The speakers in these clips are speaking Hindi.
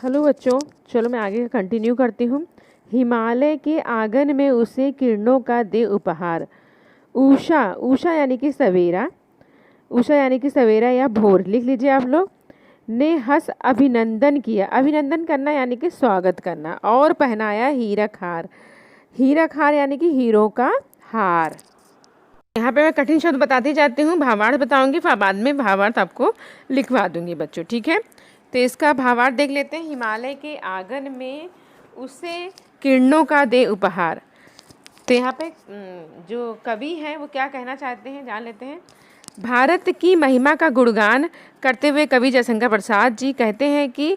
हेलो बच्चों, चलो मैं आगे कंटिन्यू करती हूँ। हिमालय के आंगन में उसे किरणों का दे उपहार। उषा, उषा यानी कि सवेरा, उषा यानी कि सवेरा या भोर, लिख लीजिए आप लोग। ने हंस अभिनंदन किया, अभिनंदन करना यानी कि स्वागत करना, और पहनाया हीरक हार। हीरक हार यानी कि हीरो का हार। यहाँ पे मैं कठिन शब्द बताती जाती हूँ, भावार्थ बताऊंगी, फिर बाद में भावार्थ आपको लिखवा दूंगी बच्चों, ठीक है। तो इसका भावार्थ देख लेते हैं। हिमालय के आंगन में उसे किरणों का दे उपहार। तो यहाँ पे जो कवि हैं वो क्या कहना चाहते हैं जान लेते हैं। भारत की महिमा का गुणगान करते हुए कवि जयशंकर प्रसाद जी कहते हैं कि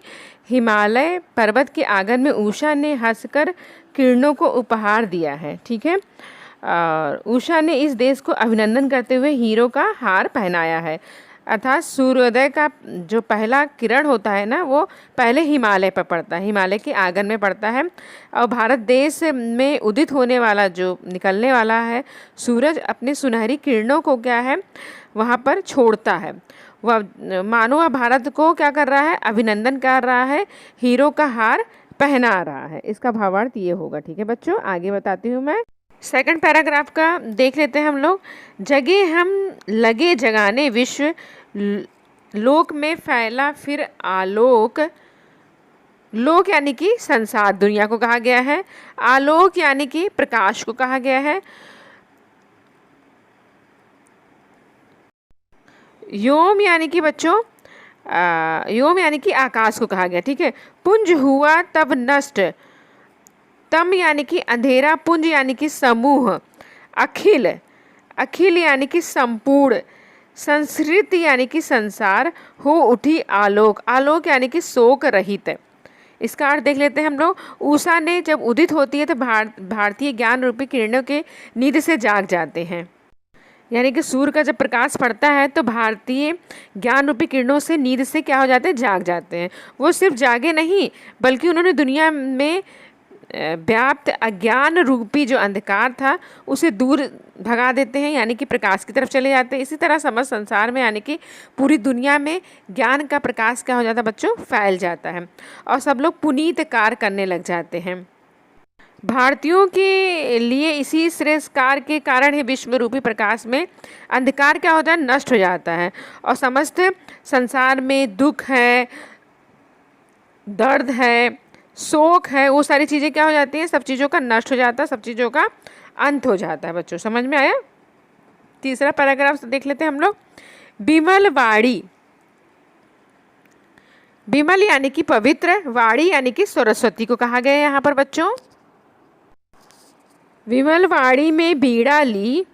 हिमालय पर्वत के आंगन में उषा ने हंसकर किरणों को उपहार दिया है, ठीक है। और उषा ने इस देश को अभिनंदन करते हुए हीरो का हार पहनाया है। अर्थात सूर्योदय का जो पहला किरण होता है ना, वो पहले हिमालय पर पड़ता है, हिमालय के आंगन में पड़ता है। और भारत देश में उदित होने वाला, जो निकलने वाला है सूरज, अपने सुनहरी किरणों को क्या है वहाँ पर छोड़ता है। वह मानो वह भारत को क्या कर रहा है, अभिनंदन कर रहा है, हीरो का हार पहना रहा है। इसका भावार्थ ये होगा, ठीक है बच्चों। आगे बताती हूँ मैं। सेकंड पैराग्राफ का देख लेते हैं हम लोग। जगे हम लगे जगाने विश्व, लोक में फैला फिर आलोक। लोक यानी कि संसार, दुनिया को कहा गया है। आलोक यानी कि प्रकाश को कहा गया है। योम यानी कि बच्चों योम यानी कि आकाश को कहा गया, ठीक है। पुंज हुआ तब नष्ट, तम यानी कि अंधेरा, पुंज यानी कि समूह, अखिल, अखिल यानी कि संपूर्ण, संस्कृत यानी कि संसार, हो उठी आलोक, आलोक यानी कि शोक रहित। इसका अर्थ देख लेते हैं हम लोग। उषा ने जब उदित होती है तो भारतीय ज्ञान रूपी किरणों के नींद से जाग जाते हैं। यानी कि सूर्य का जब प्रकाश पड़ता है तो भारतीय ज्ञान रूपी किरणों से नींद से क्या हो जाते हैं, जाग जाते हैं। वो सिर्फ जागे नहीं, बल्कि उन्होंने दुनिया में व्याप्त अज्ञान रूपी जो अंधकार था उसे दूर भगा देते हैं, यानी कि प्रकाश की तरफ चले जाते हैं। इसी तरह समस्त संसार में यानी कि पूरी दुनिया में ज्ञान का प्रकाश क्या हो जाता है बच्चों, फैल जाता है, और सब लोग पुनीत कार्य करने लग जाते हैं। भारतीयों के लिए इसी श्रेष्ठ कार्य के कारण ही विश्व रूपी प्रकाश में अंधकार क्या होता है, नष्ट हो जाता है, और समस्त संसार में दुख है, दर्द है, शोक है, वो सारी चीज़ें क्या हो जाती हैं, सब चीज़ों का नष्ट हो जाता है, सब चीज़ों का अंत हो जाता है बच्चों। समझ में आया। तीसरा पैराग्राफ देख लेते हैं हम लोग। बिमल वाड़ी, बिमल यानी कि पवित्र, वाड़ी यानी कि सरस्वती को कहा गया है यहाँ पर बच्चों। विमल वाड़ी में बीड़ा ली,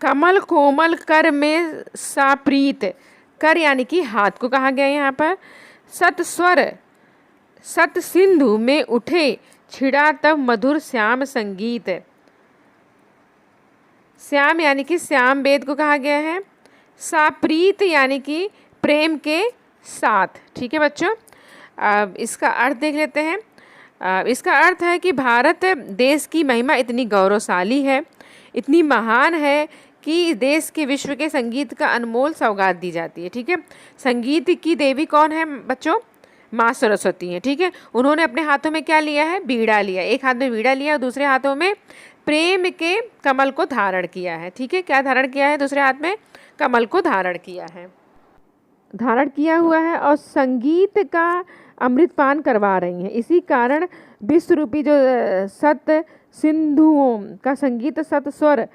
कमल कोमल कर में साप्रीत, कर यानी कि हाथ को कहा गया है यहाँ पर। सत स्वर सत सिंधु में उठे, छिड़ा तब मधुर श्याम संगीत, श्याम यानी कि श्याम वेद को कहा गया है। साप्रीत यानी कि प्रेम के साथ, ठीक है बच्चों। अब इसका अर्थ देख लेते हैं। इसका अर्थ है कि भारत देश की महिमा इतनी गौरवशाली है, इतनी महान है कि देश के विश्व के संगीत का अनमोल सौगात दी जाती है, ठीक है। संगीत की देवी कौन है बच्चों, माँ सरस्वती हैं, ठीक है। उन्होंने अपने हाथों में क्या लिया है, बीड़ा लिया, एक हाथ में बीड़ा लिया और दूसरे हाथों में प्रेम के कमल को धारण किया है, ठीक है। क्या धारण किया है, दूसरे हाथ में कमल को धारण किया है, धारण किया हुआ है, और संगीत का अमृतपान करवा रही हैं। इसी कारण विश्व रूपी जो सत सिंधुओं का संगीत, सत स्वर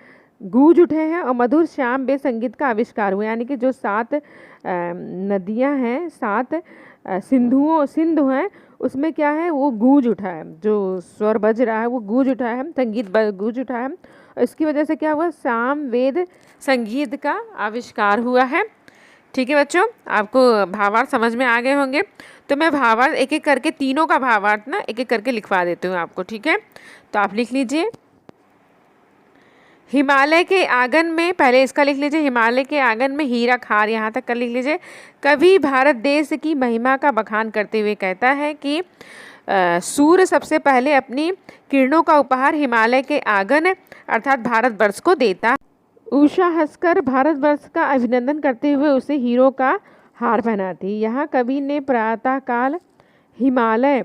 गूंज उठे हैं, और मधुर श्याम वे संगीत का आविष्कार हुआ। यानी कि जो 7 नदियां हैं, 7 सिंधु हैं, उसमें क्या है, वो गूंज उठा है, जो स्वर बज रहा है वो गूंज उठा है, संगीत गूंज उठा है। इसकी वजह से क्या हुआ, साम वेद संगीत का आविष्कार हुआ है, ठीक है बच्चों। आपको भावार्थ समझ में आ गए होंगे। तो मैं भावार्थ एक एक करके, तीनों का भावार्थ ना एक एक करके लिखवा देती हूँ आपको, ठीक है। तो आप लिख लीजिए। हिमालय के आंगन में, पहले इसका लिख लीजिए, हिमालय के आंगन में हीरा खार, यहाँ तक कर लिख लीजिए। कवि भारत देश की महिमा का बखान करते हुए कहता है कि सूर्य सबसे पहले अपनी किरणों का उपहार हिमालय के आंगन अर्थात भारतवर्ष को देता। उषा हंसकर भारतवर्ष का अभिनंदन करते हुए उसे हीरो का हार पहनाती। यहाँ कवि ने प्रातःकाल हिमालय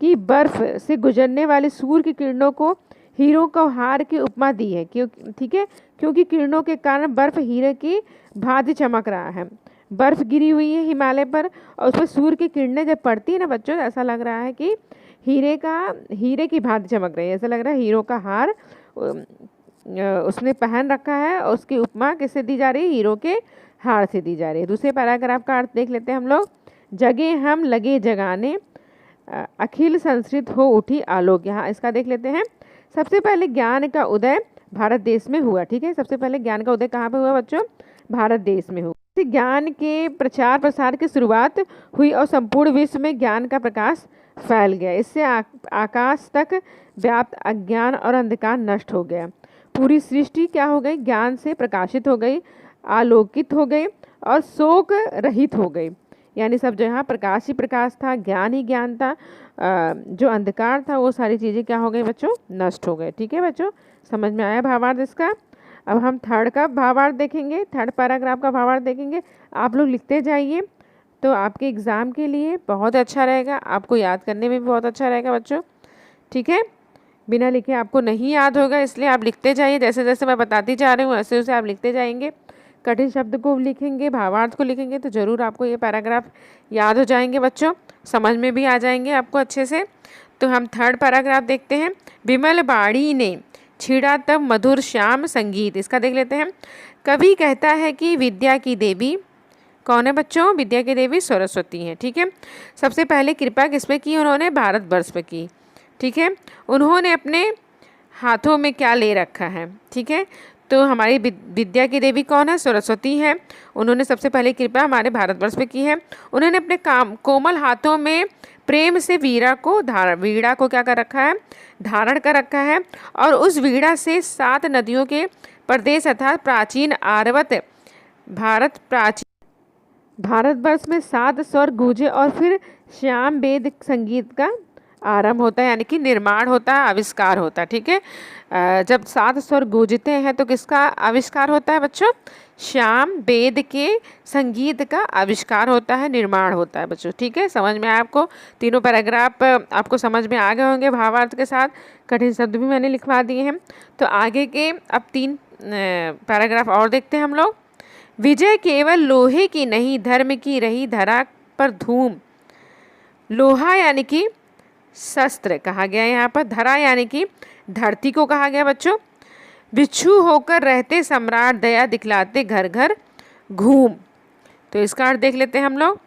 की बर्फ से गुजरने वाले सूर्य की किरणों को हीरों को हार की उपमा दी है, ठीक है, क्योंकि किरणों के कारण बर्फ हीरे की भांति चमक रहा है। बर्फ गिरी हुई है हिमालय पर और उस पर सूर्य की किरणें जब पड़ती है ना बच्चों, ऐसा लग रहा है कि हीरे की भांति चमक रही है, ऐसा लग रहा है हीरो का हार उसने पहन रखा है और उसकी उपमा किससे दी जा रही है? हीरो के हार से दी जा रही है। दूसरे पैराग्राफ का अर्थ देख लेते हैं हम लोग। जगे हम लगे जगाने, अखिल संस्कृत हो उठी आलोक। यहाँ इसका देख लेते हैं। सबसे पहले ज्ञान का उदय भारत देश में हुआ, ठीक है, सबसे पहले ज्ञान का उदय कहाँ पे हुआ बच्चों? भारत देश में हुआ। ज्ञान के प्रचार प्रसार की शुरुआत हुई और संपूर्ण विश्व में ज्ञान का प्रकाश फैल गया। इससे आकाश तक व्याप्त अज्ञान और अंधकार नष्ट हो गया। पूरी सृष्टि क्या हो गई? ज्ञान से प्रकाशित हो गई, आलोकित हो गई और शोक रहित हो गई। यानी सब जहाँ प्रकाश ही प्रकाश था, ज्ञान ही ज्ञान था, जो अंधकार था वो सारी चीज़ें क्या हो गई बच्चों? नष्ट हो गए। ठीक है बच्चों, समझ में आया भावार्थ इसका? अब हम थर्ड का भावार्थ देखेंगे, थर्ड पैराग्राफ का भावार्थ देखेंगे। आप लोग लिखते जाइए तो आपके एग्ज़ाम के लिए बहुत अच्छा रहेगा, आपको याद करने में भी बहुत अच्छा रहेगा बच्चों। ठीक है, बिना लिखे आपको नहीं याद होगा, इसलिए आप लिखते जाइए। जैसे जैसे मैं बताती जा रही हूँ वैसे वैसे आप लिखते जाएंगे। कठिन शब्द को लिखेंगे, भावार्थ को लिखेंगे तो ज़रूर आपको ये पैराग्राफ याद हो जाएंगे बच्चों, समझ में भी आ जाएंगे आपको अच्छे से। तो हम थर्ड पैराग्राफ देखते हैं। विमल बाड़ी ने छिड़ा तब मधुर श्याम संगीत। इसका देख लेते हैं। कवि कहता है कि विद्या की देवी कौन है बच्चों? विद्या की देवी सरस्वती हैं। ठीक है, सबसे पहले कृपा किस पे की? उन्होंने भारतवर्ष पे की। ठीक है, उन्होंने अपने हाथों में क्या ले रखा है? ठीक है, तो हमारी विद्या की देवी कौन है? सरस्वती है। उन्होंने सबसे पहले कृपा हमारे भारतवर्ष पे की है। उन्होंने अपने कोमल हाथों में प्रेम से वीणा को क्या कर रखा है? धारण कर रखा है। और उस वीणा से 7 नदियों के प्रदेश अर्थात प्राचीन आर्वत भारतवर्ष में 7 स्वर गूंजे और फिर श्याम वेद संगीत का आरंभ होता है, यानी कि निर्माण होता है, आविष्कार होता है। ठीक है, जब 7 स्वर गूंजते हैं तो किसका आविष्कार होता है बच्चों? श्याम वेद के संगीत का आविष्कार होता है, निर्माण होता है बच्चों। ठीक है, समझ में आया आपको? तीनों पैराग्राफ आपको समझ में आ गए होंगे भावार्थ के साथ। कठिन शब्द भी मैंने लिखवा दिए हैं। तो आगे के अब 3 पैराग्राफ और देखते हैं हम लोग। विजय केवल लोहे की नहीं, धर्म की रही धरा पर धूम। लोहा यानी कि शस्त्र कहा गया यहाँ पर, धरा यानी कि धरती को कहा गया बच्चों। बिच्छू होकर रहते सम्राट, दया दिखलाते घर घर घूम। तो इसका अर्थ देख लेते हैं हम लोग।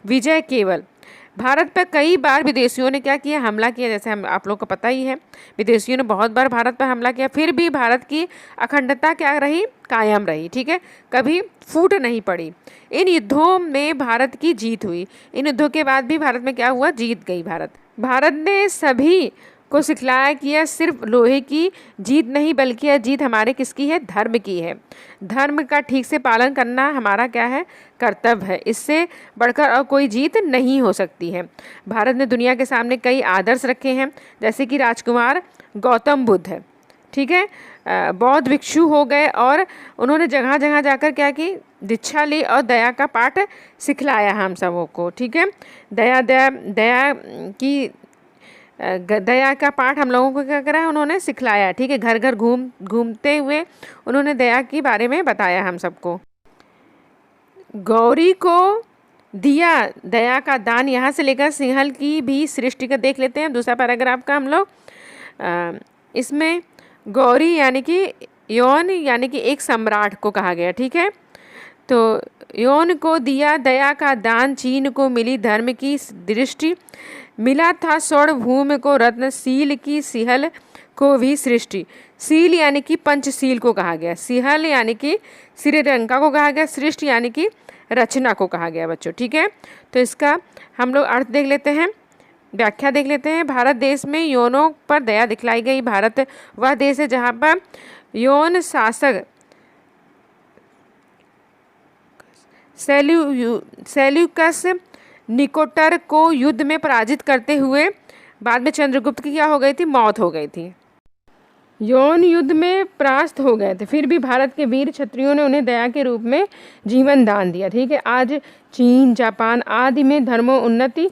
विजय केवल, भारत पर कई बार विदेशियों ने क्या किया? हमला किया। जैसे हम आप लोग को पता ही है, विदेशियों ने बहुत बार भारत पर हमला किया, फिर भी भारत की अखंडता क्या रही? कायम रही। ठीक है, कभी फूट नहीं पड़ी। इन युद्धों में भारत की जीत हुई। इन युद्धों के बाद भी भारत में क्या हुआ? जीत गई भारत ने सभी को सिखलाया कि यह सिर्फ लोहे की जीत नहीं, बल्कि यह जीत हमारे किसकी है? धर्म की है। धर्म का ठीक से पालन करना हमारा क्या है? कर्तव्य है। इससे बढ़कर और कोई जीत नहीं हो सकती है। भारत ने दुनिया के सामने कई आदर्श रखे हैं, जैसे कि राजकुमार गौतम बुद्ध है। ठीक है, बौद्ध भिक्षु हो गए और उन्होंने जगह जगह जाकर क्या की? दीक्षा ली और दया का पाठ सिखलाया हम सबों को। ठीक है, दया का पाठ हम लोगों को क्या करा? उन्होंने सिखलाया। ठीक है, घर घर घूमते हुए उन्होंने दया के बारे में बताया हम सबको। गौरी को दिया दया का दान, यहाँ से लेकर सिंहल की भी सृष्टि का देख लेते हैं। दूसरा पैराग्राफ का हम लोग इसमें गौरी यानी कि यौन यानी कि एक सम्राट को कहा गया। ठीक है, तो यौन को दिया दया का दान, चीन को मिली धर्म की दृष्टि, मिला था स्वर्ण भूमि को रत्न, सील की सिहल को भी सृष्टि। सील यानी कि पंचशील को कहा गया, सिहल यानी कि श्रीलंका को कहा गया, सृष्टि यानी कि रचना को कहा गया बच्चों। ठीक है, तो इसका हम लोग अर्थ देख लेते हैं, व्याख्या देख लेते हैं। भारत देश में यौनों पर दया दिखलाई गई। भारत वह देश है जहाँ पर यौन शासक सेल्यूकस निकोटर को युद्ध में पराजित करते हुए बाद में चंद्रगुप्त की क्या हो गई थी? मौत हो गई थी। यौन युद्ध में परास्त हो गए थे, फिर भी भारत के वीर क्षत्रियों ने उन्हें दया के रूप में जीवन दान दिया। ठीक है, आज चीन, जापान आदि में धर्मोन्नति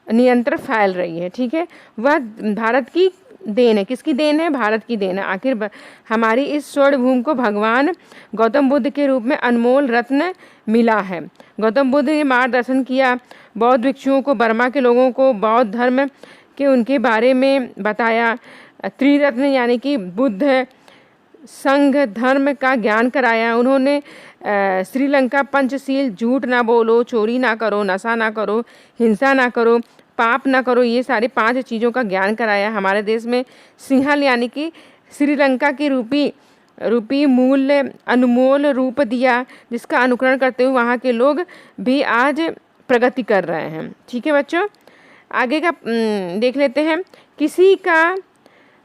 निरंतर फैल रही है। ठीक है, वह भारत की देन है। किसकी देन है? भारत की देन है। आखिर हमारी इस स्वर्ण भूमि को भगवान गौतम बुद्ध के रूप में अनमोल रत्न मिला है। गौतम बुद्ध ने मार्गदर्शन किया, बौद्ध भिक्षुओं को, बर्मा के लोगों को बौद्ध धर्म के उनके बारे में बताया, त्रिरत्न यानी कि बुद्ध, संघ, धर्म का ज्ञान कराया। उन्होंने श्रीलंका पंचशील, झूठ ना बोलो, चोरी ना करो, नशा ना करो, हिंसा ना करो, पाप ना करो, ये सारी 5 चीज़ों का ज्ञान कराया। हमारे देश में सिंहल यानी कि श्रीलंका की रूपी मूल्य अनमोल रूप दिया, जिसका अनुकरण करते हुए वहाँ के लोग भी आज प्रगति कर रहे हैं। ठीक है बच्चों, आगे का देख लेते हैं। किसी का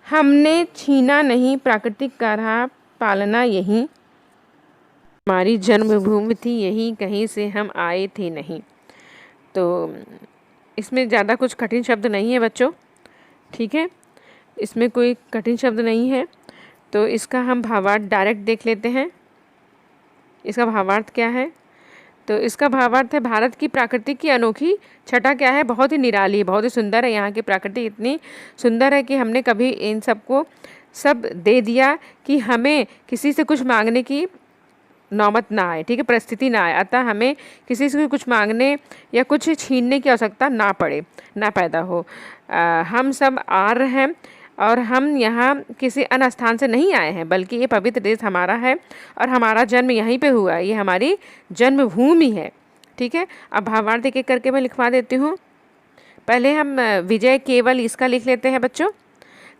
हमने छीना नहीं, प्राकृतिक का रहा पालना यही, हमारी जन्मभूमि थी यही, कहीं से हम आए थे नहीं। तो इसमें ज़्यादा कुछ कठिन शब्द नहीं है बच्चों। ठीक है, इसमें कोई कठिन शब्द नहीं है। तो इसका हम भावार्थ डायरेक्ट देख लेते हैं। इसका भावार्थ क्या है? तो इसका भावार्थ है, भारत की प्रकृति की अनोखी छटा क्या है? बहुत ही निराली, बहुत ही सुंदर है। यहाँ की प्रकृति इतनी सुंदर है कि हमने कभी इन सबको सब दे दिया कि हमें किसी से कुछ मांगने की नौबत ना आए। ठीक है, परिस्थिति ना आए। अतः हमें किसी से कुछ मांगने या कुछ छीनने की आवश्यकता ना पड़े, ना पैदा हो। हम सब आर्य हैं और हम यहाँ किसी अन्य स्थान से नहीं आए हैं, बल्कि ये पवित्र देश हमारा है और हमारा जन्म यहीं पे हुआ है। ये हमारी जन्मभूमि है। ठीक है, अब भावार्थ एक एक करके मैं लिखवा देती हूँ। पहले हम विजय केवल इसका लिख लेते हैं बच्चों।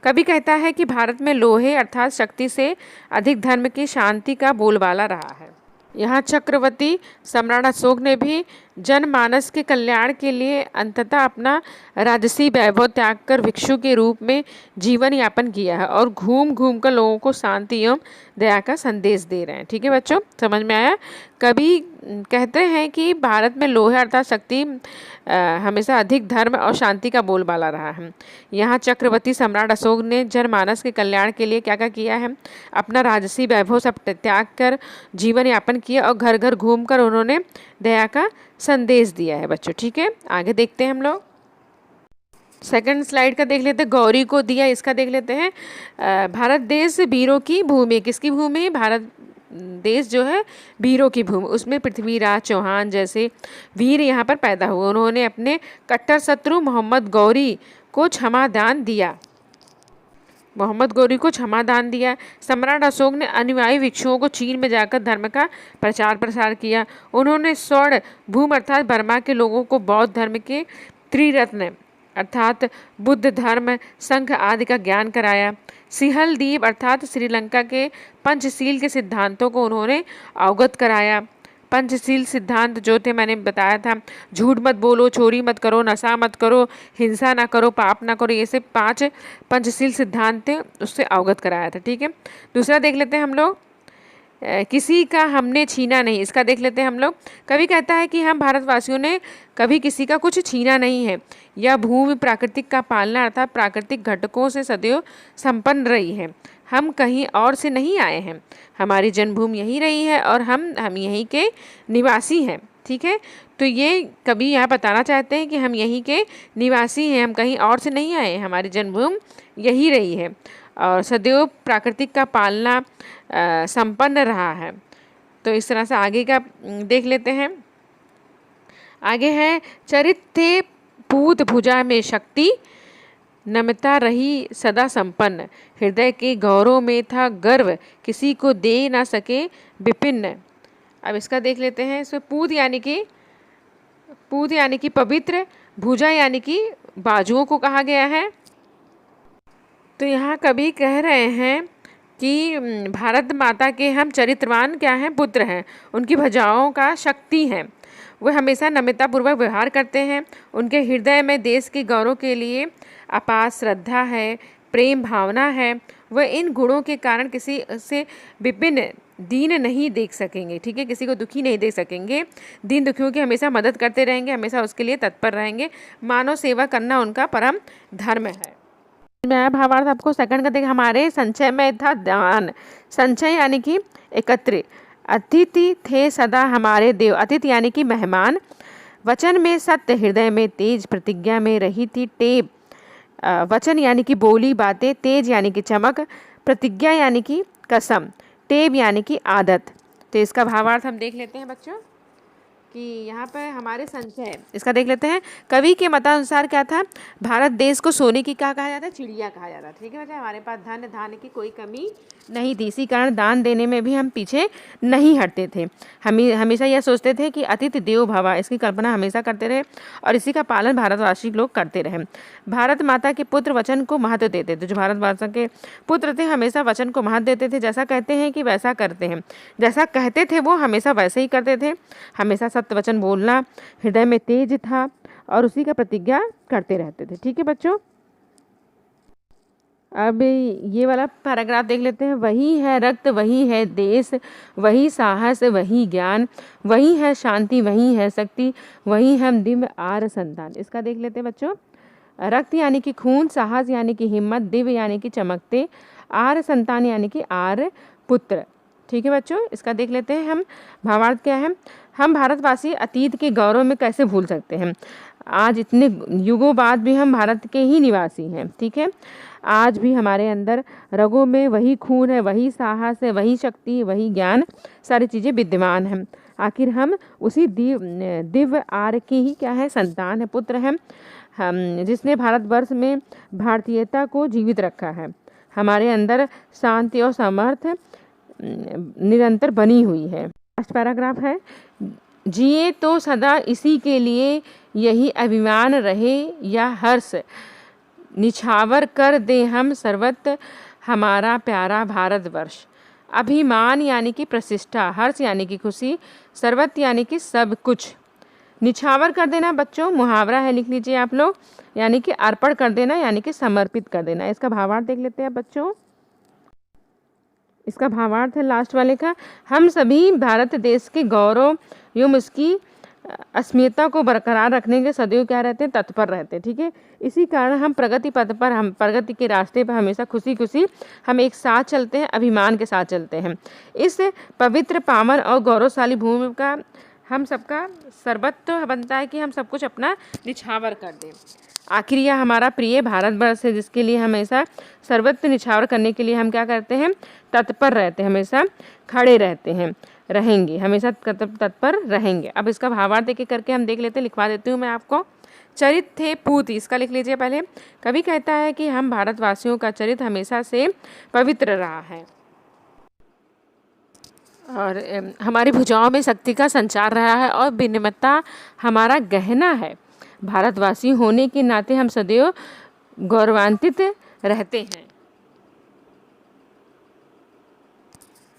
कवि कहता है कि भारत में लोहे अर्थात शक्ति से अधिक धर्म की शांति का बोलबाला रहा है। यहाँ चक्रवर्ती सम्राट अशोक ने भी जनमानस के कल्याण के लिए अंततः अपना राजसी वैभव त्याग कर भिक्षु के रूप में जीवन यापन किया है और घूम घूम कर लोगों को शांति एवं दया का संदेश दे रहे हैं। ठीक है बच्चों, समझ में आया? कभी कहते हैं कि भारत में लोहे अर्थात शक्ति हमेशा अधिक धर्म और शांति का बोलबाला रहा है। यहाँ चक्रवर्ती सम्राट अशोक ने जनमानस के कल्याण के लिए क्या क्या किया है? अपना राजसी वैभव सब त्याग कर जीवन यापन किया और घर घर घूम कर उन्होंने दया का संदेश दिया है बच्चों। ठीक है, आगे देखते हैं हम लोग। सेकंड स्लाइड का देख लेते हैं। गौरी को दिया, इसका देख लेते हैं। भारत देश वीरों की भूमि। किसकी भूमि? भारत देश जो है वीरों की भूमि। उसमें पृथ्वीराज चौहान जैसे वीर यहाँ पर पैदा हुए। उन्होंने अपने कट्टर शत्रु मोहम्मद गौरी को क्षमादान दिया। सम्राट अशोक ने अनुयायी भिक्षुओं को चीन में जाकर धर्म का प्रचार प्रसार किया। उन्होंने स्वर्ण भूमि अर्थात बर्मा के लोगों को बौद्ध धर्म के त्रिरत्न अर्थात बुद्ध धर्म, संघ आदि का ज्ञान कराया। सिंहल द्वीप अर्थात श्रीलंका के पंचशील के सिद्धांतों को उन्होंने अवगत कराया। पंचशील सिद्धांत जो थे मैंने बताया था, झूठ मत बोलो, चोरी मत करो, नशा मत करो, हिंसा ना करो, पाप ना करो, ये से 5 पंचशील सिद्धांत थे, उससे अवगत कराया था। ठीक है, दूसरा देख लेते हैं हम लोग। किसी का हमने छीना नहीं, इसका देख लेते हैं हम लोग। कवि कहता है कि हम भारतवासियों ने कभी किसी का कुछ छीना नहीं है। यह भूमि प्राकृतिक का पालना अर्थात प्राकृतिक घटकों से सदैव संपन्न रही है। हम कहीं और से नहीं आए हैं, हमारी जन्मभूमि यही रही है और हम यहीं के निवासी हैं। ठीक है, तो ये कवि यहाँ बताना चाहते हैं कि हम यहीं के निवासी हैं, हम कहीं और से नहीं आए, हमारी जन्मभूमि यही रही है और सदैव प्राकृतिक का पालना संपन्न रहा है। तो इस तरह से आगे का देख लेते हैं। आगे है, चरित्र पूत भुजा में शक्ति, नम्रता रही सदा संपन्न, हृदय के गौरव में था गर्व, किसी को दे ना सके विपिन्न। अब इसका देख लेते हैं। इसमें पूत यानी कि पवित्र, भुजा यानी कि बाजुओं को कहा गया है। तो यहाँ कवि कह रहे हैं कि भारत माता के हम चरित्रवान क्या हैं? पुत्र हैं। उनकी भुजाओं का शक्ति हैं, वे हमेशा नम्रतापूर्वक व्यवहार करते हैं। उनके हृदय में देश के गौरव के लिए अपार श्रद्धा है, प्रेम भावना है। वह इन गुणों के कारण किसी से विपिन्न दीन नहीं देख सकेंगे। ठीक है, किसी को दुखी नहीं देख सकेंगे। दीन दुखियों की हमेशा मदद करते रहेंगे, हमेशा उसके लिए तत्पर रहेंगे। मानव सेवा करना उनका परम धर्म है। मैं भावार्थ आपको सेकंड का देख। हमारे संचय में था दान। संचय यानी कि एकत्रित। अतिथि थे सदा हमारे देव, अतिथि यानी कि मेहमान। वचन में सत्य, हृदय में तेज, प्रतिज्ञा में रही थी टेप। वचन यानी कि बोली बातें, तेज यानी कि चमक, प्रतिज्ञा यानी कि कसम, टेप यानी कि आदत। तो इसका भावार्थ हम देख लेते हैं बच्चों कि यहाँ पर हमारे संचय, इसका देख लेते हैं। कवि के मतानुसार क्या था, भारत देश को सोने की क्या कहा जाता है, चिड़िया कहा जाता है। ठीक है बच्चा, हमारे पास धन धान्य की कोई कमी नहीं थी, इसी कारण दान देने में भी हम पीछे नहीं हटते थे। हम हमेशा यह सोचते थे कि अतिथि देवो भव, इसकी कल्पना हमेशा करते रहे और इसी का पालन भारतवासी लोग करते रहे। भारत माता के पुत्र वचन को महत्व देते थे, जो भारत माता के पुत्र थे हमेशा वचन को महत्व देते थे। जैसा कहते हैं कि वैसा करते हैं, जैसा कहते थे वो हमेशा वैसे ही करते थे। हमेशा सत्य वचन बोलना, हृदय में तेज था और उसी का प्रतिज्ञा करते रहते थे। ठीक है बच्चों, अब ये वाला पैराग्राफ देख लेते हैं। वही है रक्त, वही है देश, वही साहस, वही ज्ञान, वही है शांति, वही है शक्ति, वही हम दिव्य आर्य संतान। इसका देख लेते हैं बच्चों। रक्त यानी कि खून, साहस यानी कि हिम्मत, दिव्य यानी कि चमकते, आर्य संतान यानी कि आर्य पुत्र। ठीक है बच्चों, इसका देख लेते हैं हम। भावार्थ क्या है, हम भारतवासी अतीत के गौरव में कैसे भूल सकते हैं। आज इतने युगों बाद भी हम भारत के ही निवासी हैं। ठीक है, आज भी हमारे अंदर रगों में वही खून है, वही साहस है, वही शक्ति, वही ज्ञान, सारी चीज़ें विद्यमान हैं। आखिर हम उसी दिव्य आर्य के ही क्या है, संतान है, पुत्र हैं, हम जिसने भारतवर्ष में भारतीयता को जीवित रखा है। हमारे अंदर शांति और सामर्थ्य निरंतर बनी हुई है। लास्ट पैराग्राफ है, जिए तो सदा इसी के लिए, यही अभिमान रहे या हर्ष, निछावर कर दे हम सर्वत्र हमारा प्यारा भारतवर्ष। अभिमान यानी कि प्रतिष्ठा, हर्ष यानी कि खुशी, सर्वत्र यानी कि सब कुछ। निछावर कर देना बच्चों मुहावरा है, लिख लीजिए आप लोग, यानी कि अर्पण कर देना, यानी कि समर्पित कर देना। इसका भावार्थ देख लेते हैं बच्चों। इसका भावार्थ है लास्ट वाले का, हम सभी भारत देश के गौरव एवं उसकी अस्मिता को बरकरार रखने के सदैव क्या रहते हैं, तत्पर रहते हैं। ठीक है, इसी कारण हम प्रगति पथ पर, हम प्रगति के रास्ते पर हमेशा खुशी खुशी हम एक साथ चलते हैं, अभिमान के साथ चलते हैं। इस पवित्र पावन और गौरवशाली भूमि का हम सबका सर्वत्व बनता है कि हम सब कुछ अपना निछावर कर दें। आखिर यह हमारा प्रिय भारतवर्ष है, जिसके लिए हमेशा सर्वत्र निछावर करने के लिए हम क्या करते हैं, तत्पर रहते हैं, हमेशा खड़े रहते हैं, रहेंगे, हमेशा तत्पर रहेंगे। अब इसका भावार्थ एक एक करके हम देख लेते हैं, लिखवा देती हूँ मैं आपको। चरित थे पूत, इसका लिख लीजिए पहले। कवि कहता है कि हम भारतवासियों का चरित्र हमेशा से पवित्र रहा है और हमारी भुजाओं में शक्ति का संचार रहा है और विनम्रता हमारा गहना है। भारतवासी होने के नाते हम सदैव गौरवान्वित रहते हैं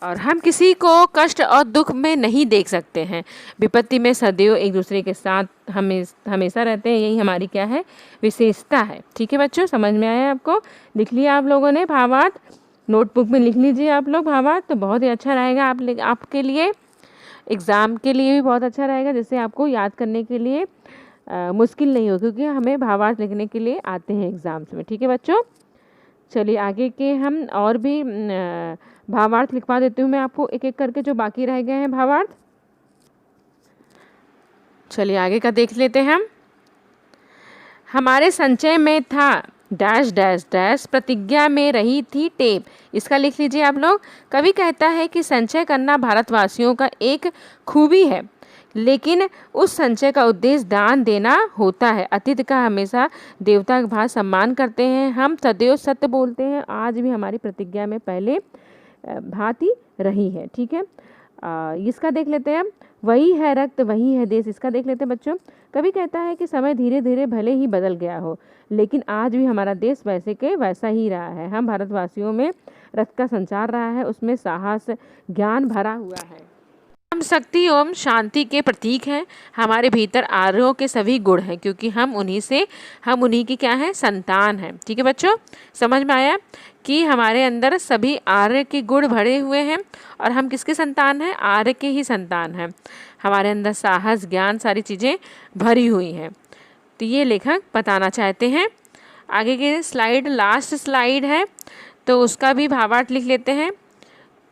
और हम किसी को कष्ट और दुख में नहीं देख सकते हैं। विपत्ति में सदैव एक दूसरे के साथ हमेशा रहते हैं, यही हमारी क्या है, विशेषता है। ठीक है बच्चों, समझ में आया आपको, लिख लिया आप लोगों ने भावार्थ, नोटबुक में लिख लीजिए आप लोग भावार्थ, तो बहुत ही अच्छा रहेगा आपके लिए, एग्ज़ाम के लिए भी बहुत अच्छा रहेगा, जिससे आपको याद करने के लिए मुश्किल नहीं हो, क्योंकि हमें भावार्थ लिखने के लिए आते हैं एग्ज़ाम्स में। ठीक है बच्चों, चलिए आगे के हम और भी भावार्थ लिखवा देती हूँ मैं आपको एक एक करके, जो बाकी रह गए हैं भावार्थ। चलिए आगे का देख लेते हैं हम। हमारे संचय में था डैश डैश डैश, प्रतिज्ञा में रही थी टेप। इसका लिख लीजिए आप लोग। कवि कहता है कि संचय करना भारतवासियों का एक खूबी है, लेकिन उस संचय का उद्देश्य दान देना होता है। अतिथि का हमेशा देवता के भांति सम्मान करते हैं, हम सदैव सत्य बोलते हैं, आज भी हमारी प्रतिज्ञा में पहले भांति रही है। ठीक है, इसका देख लेते हैं। वही है रक्त, वही है देश, इसका देख लेते हैं बच्चों। कवि कहता है कि समय धीरे धीरे भले ही बदल गया हो, लेकिन आज भी हमारा देश वैसे के वैसा ही रहा है। हम भारतवासियों में रक्त का संचार रहा है, उसमें साहस ज्ञान भरा हुआ है। हम शक्ति एवं शांति के प्रतीक हैं। हमारे भीतर आर्यों के सभी गुण हैं, क्योंकि हम उन्हीं की क्या है, संतान हैं। ठीक है बच्चों, समझ में आया कि हमारे अंदर सभी आर्य के गुण भरे हुए हैं और हम किसके संतान हैं, आर्य के ही संतान हैं। हमारे अंदर साहस ज्ञान सारी चीज़ें भरी हुई हैं। तो ये लेखक बताना चाहते हैं। आगे की स्लाइड लास्ट स्लाइड है, तो उसका भी भावार्थ लिख लेते हैं।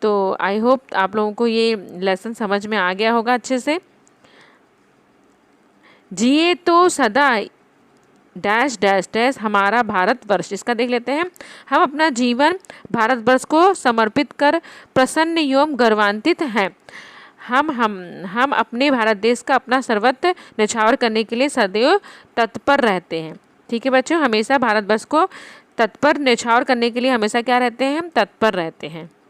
तो आई होप आप लोगों को ये लेसन समझ में आ गया होगा अच्छे से। जिए तो सदा डैश डैश डैश हमारा भारतवर्ष। इसका देख लेते हैं। हम अपना जीवन भारतवर्ष को समर्पित कर प्रसन्न एवं गर्वान्वित हैं। हम अपने भारत देश का अपना सर्वत्र न्यौछावर करने के लिए सदैव तत्पर रहते हैं। ठीक है बच्चों, हमेशा भारतवर्ष को तत्पर न्यौछावर करने के लिए हमेशा क्या रहते हैं? हम तत्पर रहते हैं।